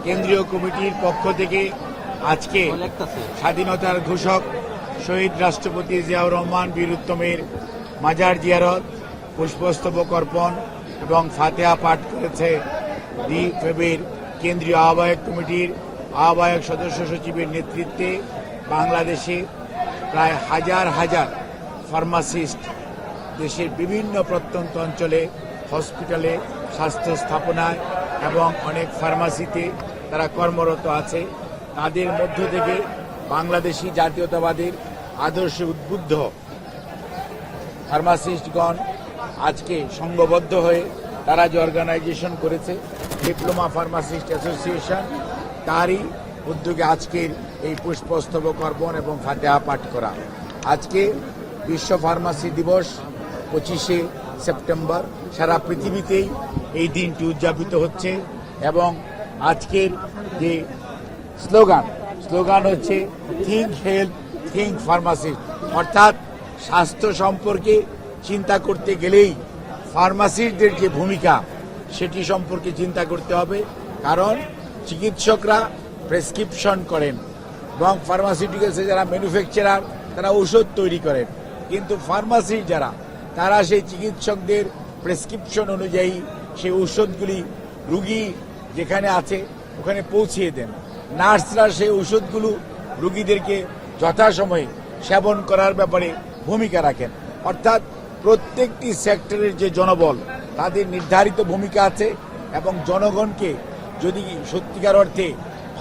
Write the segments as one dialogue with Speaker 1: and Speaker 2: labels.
Speaker 1: কেন্দ্রীয় কমিটির পক্ষ থেকে আজকে স্বাধীনতার ঘোষক শহীদ রাষ্ট্রপতি জিয়াউর রহমান বীর উত্তমের মাজার জিয়ারত, পুষ্পস্তবক অর্পণ এবং ফাতিহা পাঠ করেছে ফেবের কেন্দ্রীয় আহ্বায়ক কমিটির আহ্বায়ক সদস্য সচিবের নেতৃত্বে বাংলাদেশে প্রায় হাজার হাজার ফার্মাসিস্ট দেশের বিভিন্ন প্রত্যন্ত অঞ্চলে, হসপিটালে, স্বাস্থ্য স্থাপনায় এবং অনেক ফার্মাসিতে তারা কর্মরত আছে। তাদের মধ্য থেকে বাংলাদেশি জাতীয়তাবাদের আদর্শে উদ্বুদ্ধ ফার্মাসিস্টগণ আজকে সংঘবদ্ধ হয়ে তারা যে অর্গানাইজেশন করেছে ডিপ্লোমা ফার্মাসিস্ট অ্যাসোসিয়েশন, তারই উদ্যোগে আজকের এই পুষ্পস্তবক অর্পণ এবং ফাতিহা পাঠ করা। আজকে বিশ্ব ফার্মাসি দিবস 25শে সেপ্টেম্বর, সারা পৃথিবীতেই এই দিনটি উদযাপিত হচ্ছে এবং আজকের যে স্লোগান হচ্ছে থিঙ্ক হেলথ, থিঙ্ক ফার্মাসিস্ট, অর্থাৎ স্বাস্থ্য সম্পর্কে চিন্তা করতে গেলেই ফার্মাসিস্টদের যে ভূমিকা সেটি সম্পর্কে চিন্তা করতে হবে। কারণ চিকিৎসকরা প্রেসক্রিপশন করেন এবং ফার্মাসিউটিক্যালসে যারা ম্যানুফ্যাকচারার তারা ঔষধ তৈরি করেন, কিন্তু ফার্মাসিস্ট যারা তারা সেই চিকিৎসকদের প্রেসক্রিপশন অনুযায়ী সেই ঔষধগুলি রুগী যেখানে আছে ওখানে পৌঁছিয়ে দেন। নার্সরা সেই ঔষধগুলো রুগীদেরকে যথাসময়ে সেবন করার ব্যাপারে ভূমিকা রাখেন। অর্থাৎ প্রত্যেকটি সেক্টরের যে জনবল তাদের নির্ধারিত ভূমিকা আছে এবং জনগণকে যদি সত্যিকার অর্থে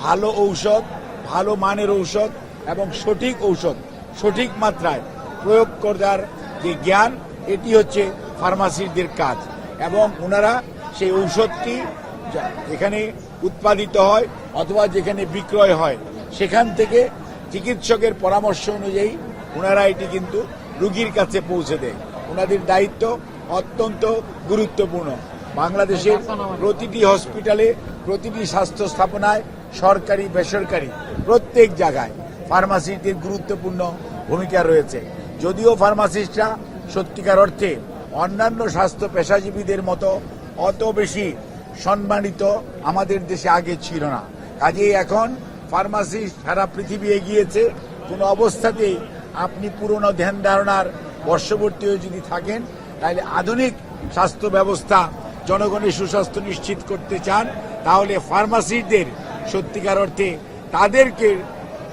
Speaker 1: ভালো ঔষধ, ভালো মানের ঔষধ এবং সঠিক ঔষধ সঠিক মাত্রায় প্রয়োগ করার যে জ্ঞান, এটি হচ্ছে ফার্মাসিস্টদের কাজ। এবং ওনারা সেই ঔষধটি যেখানে উৎপাদিত হয় অথবা যেখানে বিক্রয় হয় সেখান থেকে চিকিৎসকের পরামর্শ অনুযায়ী ওনারা এটি কিন্তু রুগীর কাছে পৌঁছে দেয়। ওনাদের দায়িত্ব অত্যন্ত গুরুত্বপূর্ণ। বাংলাদেশের প্রতিটি হসপিটালে, প্রতিটি স্বাস্থ্য স্থাপনায়, সরকারি বেসরকারি প্রত্যেক জায়গায় ফার্মাসিস্টদের গুরুত্বপূর্ণ ভূমিকা রয়েছে। যদিও ফার্মাসিস্টরা সত্যিকার অর্থে অন্যান্য স্বাস্থ্য পেশাজীবীদের মতো অত বেশি সম্মানিত আমাদের দেশে আগে ছিল না। কাজেই এখন ফার্মাসিস্ট সারা পৃথিবী এগিয়েছে। কোনো অবস্থাতেই আপনি পুরনো ধ্যান ধারণার বর্ষবর্তী হয়ে যদি থাকেন, তাহলে আধুনিক স্বাস্থ্য ব্যবস্থা জনগণের সুস্বাস্থ্য নিশ্চিত করতে চান, তাহলে ফার্মাসিস্টদের সত্যিকার অর্থে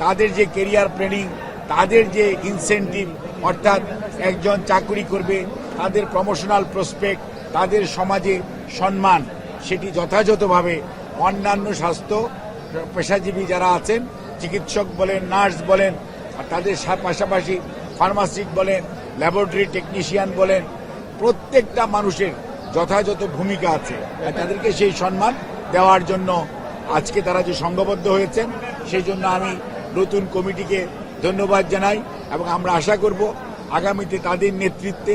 Speaker 1: তাদের যে কেরিয়ার প্ল্যানিং, তাদের যে ইনসেন্টিভ, অর্থাৎ একজন চাকরি করবে, তাদের প্রমোশনাল প্রসপেক্ট, তাদের সমাজে সম্মান, সেটি যথাযথভাবে অন্যান্য স্বাস্থ্য পেশাজীবী যারা আছেন, চিকিৎসক বলেন, নার্স বলেন, আর তাদের পাশাপাশি ফার্মাসিস্ট বলেন, ল্যাবরেটরি টেকনিশিয়ান বলেন, প্রত্যেকটা মানুষের যথাযথ ভূমিকা আছে। তাদেরকে সেই সম্মান দেওয়ার জন্য আজকে তারা যে সংঘবদ্ধ হয়েছেন, সেই জন্য আমি নতুন কমিটিকে ধন্যবাদ জানাই এবং আমরা আশা করব আগামীতে তাদের নেতৃত্বে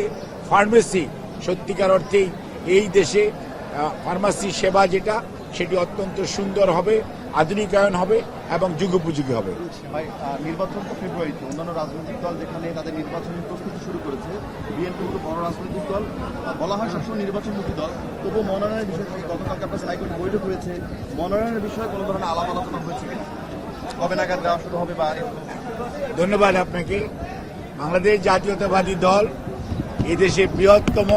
Speaker 1: ফার্মেসি সত্যিকার অর্থেই এই দেশে ফার্মাসি সেবা যেটা সেটি অত্যন্ত সুন্দর হবে, আধুনিকায়ন হবে এবং যুগোপযোগী হবে।
Speaker 2: নির্বাচন তো ফেব্রুয়ারিতে, অন্যান্য রাজনৈতিক দল যেখানে তাদের নির্বাচনী প্রস্তুতি শুরু করেছে, বিএনপি হলো বড় রাজনৈতিক দল, বলা হয় সবসময় নির্বাচনমুখী দল, তবুও মনোনয়নের বিষয়ে গতকালকে আপনার হাইকোর্ট বৈঠক হয়েছে, মনোনয়নের বিষয়ে কোনো ধরনের আলাপ আলোচনা হয়েছে কিনা, কবে নাগাদ দেওয়া শুরু হবে? বা
Speaker 1: ধন্যবাদ আপনাকে। বাংলাদেশ জাতীয়তাবাদী দল এদেশের বৃহত্তম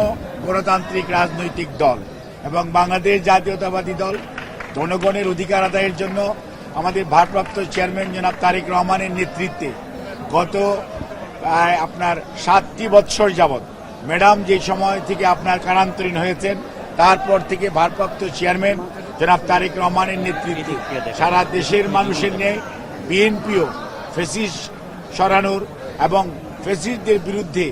Speaker 1: গণতান্ত্রিক রাজনৈতিক দল এবং বাংলাদেশ জাতীয়তাবাদী দল জনগণের অধিকার আদায়ের জন্য আমাদের ভারপ্রাপ্ত চেয়ারম্যান জনাব তারেক রহমানের নেতৃত্বে গত আপনার 7টি বৎসর যাবৎ ম্যাডাম যে সময় থেকে আপনার কারান্তরীণ হয়েছেন, তারপর থেকে ভারপ্রাপ্ত চেয়ারম্যান জনাব তারেক রহমানের নেতৃত্বে সারা দেশের মানুষের নিয়ে বিএনপিও ফ্যাসিস্ট সরানোর এবং ফ্যাসিস্টদের বিরুদ্ধে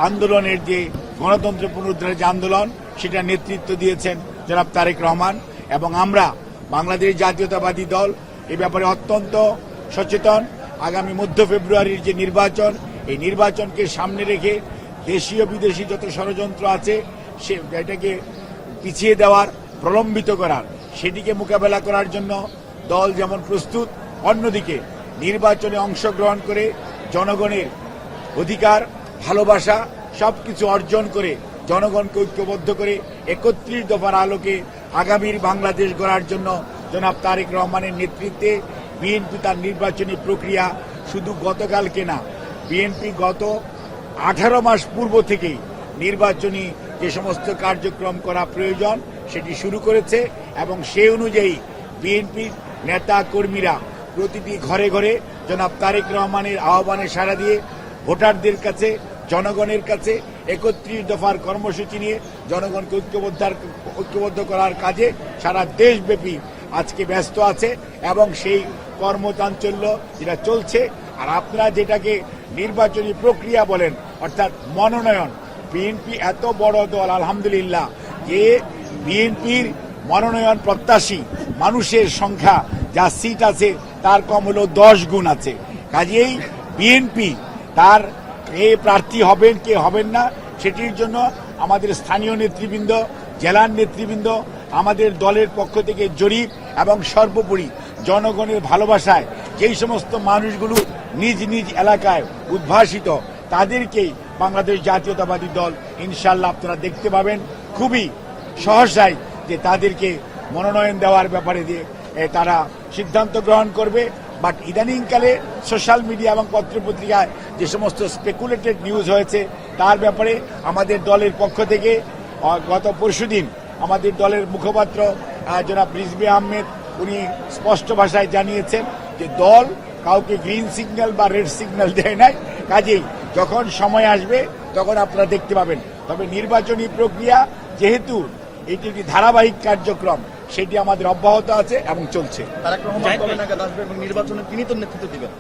Speaker 1: আন্দোলনের যে গণতন্ত্র পুনরুদ্ধারের যে আন্দোলন, সেটা নেতৃত্ব দিয়েছেন জনাব তারেক রহমান। এবং আমরা বাংলাদেশ জাতীয়তাবাদী দল এ ব্যাপারে অত্যন্ত সচেতন। আগামী মধ্য ফেব্রুয়ারির যে নির্বাচন, এই নির্বাচনকে সামনে রেখে দেশীয় বিদেশি যত ষড়যন্ত্র আছে এটাকে পিছিয়ে দেওয়ার, প্রলম্বিত করার, সেটিকে মোকাবেলা করার জন্য দল যেমন প্রস্তুত, অন্যদিকে নির্বাচনে অংশগ্রহণ করে জনগণের অধিকার, ভালোবাসা সবকিছু অর্জন করে জনগণকে ঐক্যবদ্ধ করে 31 দফার আলোকে আগামীর বাংলাদেশ গড়ার জন্য জনাব তারেক রহমানের নেতৃত্বে বিএনপি তার নির্বাচনী প্রক্রিয়া শুধু গতকালকে না, বিএনপি গত 18 মাস পূর্ব থেকেই নির্বাচনী যে সমস্ত কার্যক্রম করা প্রয়োজন সেটি শুরু করেছে এবং সেই অনুযায়ী বিএনপির নেতা কর্মীরা প্রতিটি ঘরে ঘরে জনাব তারেক রহমানের আহ্বানে সাড়া দিয়ে ভোটারদের কাছে, জনগণের কাছে 31 দফার কর্মসূচি নিয়ে জনগণকে ঐক্যবদ্ধ করার কাজে সারা দেশব্যাপী আজকে ব্যস্ত আছে এবং সেই কর্মচাঞ্চল্য যেটা চলছে। আর আপনারা যেটাকে নির্বাচনী প্রক্রিয়া বলেন, অর্থাৎ মনোনয়ন, বিএনপি এত বড় দল আলহামদুলিল্লাহ যে বিএনপির মনোনয়ন প্রত্যাশী মানুষের সংখ্যা যা সিট আছে তার কম হলো 10 গুণ আছে। কাজেই বিএনপি তার কে প্রার্থী হবেন কে হবেন না সেটির জন্য আমাদের স্থানীয় নেতৃবৃন্দ, জেলার নেতৃবৃন্দ, আমাদের দলের পক্ষ থেকে জরিপ এবং সর্বোপরি জনগণের ভালোবাসায় যেই সমস্ত মানুষগুলো নিজ নিজ এলাকায় উদ্ভাসিত তাদেরকেই বাংলাদেশ জাতীয়তাবাদী দল ইনশাল্লাহ আপনারা দেখতে পাবেন খুবই সহসায় যে তাদেরকে মনোনয়ন দেওয়ার ব্যাপারে দিয়ে তারা সিদ্ধান্ত গ্রহণ করবে। বাট ইদানিংকালে সোশ্যাল মিডিয়া এবং পত্রপত্রিকায় যে সমস্ত স্পেকুলেটেড নিউজ হয়েছে তার ব্যাপারে আমাদের দলের পক্ষ থেকে গত পরশুদিন আমাদের দলের মুখপাত্র জনাব রিজভী আহমেদ উনি স্পষ্ট ভাষায় জানিয়েছেন যে দল কাউকে গ্রিন সিগন্যাল বা রেড সিগন্যাল দেয় নাই। কাজেই যখন সময় আসবে তখন আপনারা দেখতে পাবেন। তবে নির্বাচনী প্রক্রিয়া যেহেতু এটি একটি ধারাবাহিক কার্যক্রম সেটি আমাদের অব্যাহত আছে এবং চলছে।
Speaker 2: তারেক রহমান কবে নাগাদ আসবে এবং নির্বাচনে তিনি তো নেতৃত্ব দিবেন?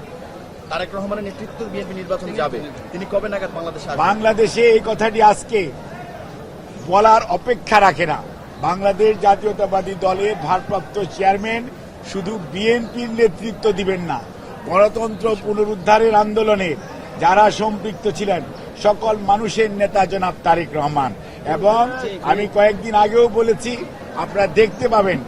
Speaker 2: তারেক রহমানের নেতৃত্বে বিএনপি নির্বাচনে যাবে, তিনি কবে নাগাদ বাংলাদেশে আসবেন?
Speaker 1: বাংলাদেশে এই কথাটি আজকে বলার অপেক্ষা রাখে না। বাংলাদেশ জাতীয়তাবাদী দলের ভারপ্রাপ্ত চেয়ারম্যান শুধু বিএনপির নেতৃত্ব দিবেন না, গণতন্ত্র পুনরুদ্ধারের আন্দোলনে যারা সম্পৃক্ত ছিলেন সকল মানুষের নেতা জনাব তারেক রহমান। এবং আমি কয়েকদিন আগেও বলেছি, আপনারা দেখতে পাবেন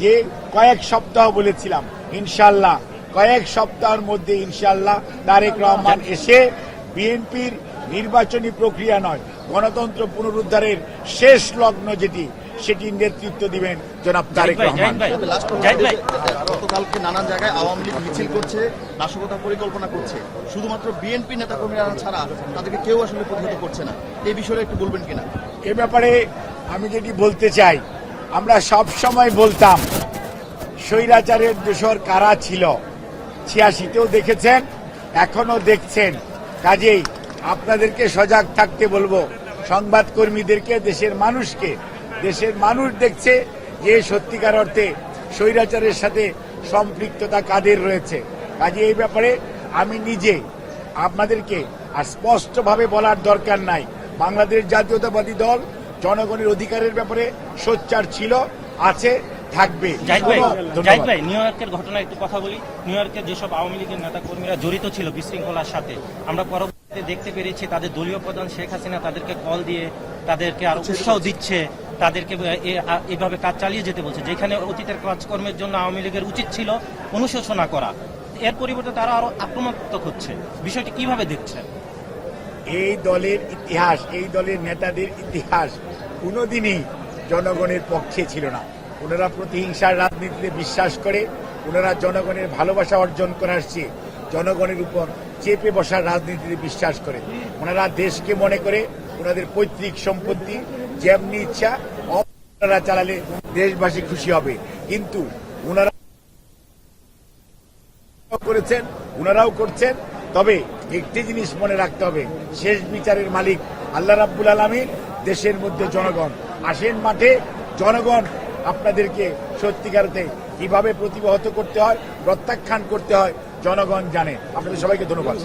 Speaker 1: যে কয়েক সপ্তাহ বলেছিলাম, ইনশাল্লাহ কয়েক সপ্তাহের মধ্যে ইনশাল্লাহ তারেক রহমান এসে বিএনপির নির্বাচনী প্রক্রিয়া নয়, গণতন্ত্র পুনরুদ্ধারের শেষ লগ্ন যেটি সেটির নেতৃত্ব দিবেন জনাব তারেক রহমান।
Speaker 2: গতকালকে নানান জায়গায় আওয়ামী লীগ মিছিল করছে, নাশকতার পরিকল্পনা করছে, শুধুমাত্র বিএনপি নেতাকর্মীরা ছাড়া তাদেরকে কেউ আসলে প্রতিহত করছে না। এই বিষয়ে একটু বলবেন কিনা?
Speaker 1: এ ব্যাপারে আমি যেটি বলতে চাই, আমরা সব সময় বলতাম স্বৈরাচারের দোসর কারা ছিল, 86তেও দেখেছেন, এখনো দেখছেন। কাজেই আপনাদেরকে সজাগ থাকতে বলবো, সংবাদকর্মীদেরকে, দেশের মানুষকে। দেশের মানুষ দেখছে যে সত্যিকার অর্থে স্বৈরাচারের সাথে সম্পৃক্ততা কাদের রয়েছে। কাজে এই ব্যাপারে আমি নিজে আপনাদেরকে আর স্পষ্টভাবে বলার দরকার নাই। বাংলাদেশ জাতীয়তাবাদী দল জনগণের অধিকারের ব্যাপারে সোচ্চার ছিল, আছে, থাকবে।
Speaker 3: জাহিদ ভাই, নিউ ইয়র্কের ঘটনা একটু কথা বলি। নিউ ইয়র্কের যেসব আওয়ামী লীগের নেতা কর্মীরা জড়িত ছিল বিশৃঙ্খলার সাথে, আমরা পরবর্তীতে দেখতে পেরেছি তাদের দলীয় প্রধান শেখ হাসিনা তাদেরকে কল দিয়ে তাদেরকে আরো উৎসাহ দিচ্ছে, তাদেরকে এভাবে কাজ চালিয়ে যেতে বলছে, যেখানে অতীতের কাজকর্মের জন্য আওয়ামী লীগের উচিত ছিল অনুশোচনা করা। এর পরিবর্তে তারা আরো আক্রমণাত্মক হচ্ছে। বিষয়টি কিভাবে দেখছেন?
Speaker 1: এই দলের ইতিহাস, এই দলের নেতাদের ইতিহাস কোনোদিনই জনগণের পক্ষে ছিল না। ওনারা প্রতিহিংসার রাজনীতিতে বিশ্বাস করে, ওনারা জনগণের ভালোবাসা অর্জন করার চেয়ে জনগণের উপর চেপে বসার রাজনীতিতে বিশ্বাস করে। ওনারা দেশকে মনে করে ওনাদের পৈতৃক সম্পত্তি যেমনি ইচ্ছা ওনারা চালালে দেশবাসী খুশি হবে। কিন্তু ওনারা করেছেন, ওনারাও করছেন। তবে একটি জিনিস মনে রাখতে হবে, শেষ বিচারের মালিক আল্লাহ রাব্বুল আলামিন, দেশের মধ্যে জনগণ। আসেন মাঠে, জনগণ আপনাদেরকে সত্যিকারতে কিভাবে প্রতিহত করতে হয়, প্রত্যাখ্যান করতে হয় জনগণ জানে। আপনাদের সবাইকে ধন্যবাদ।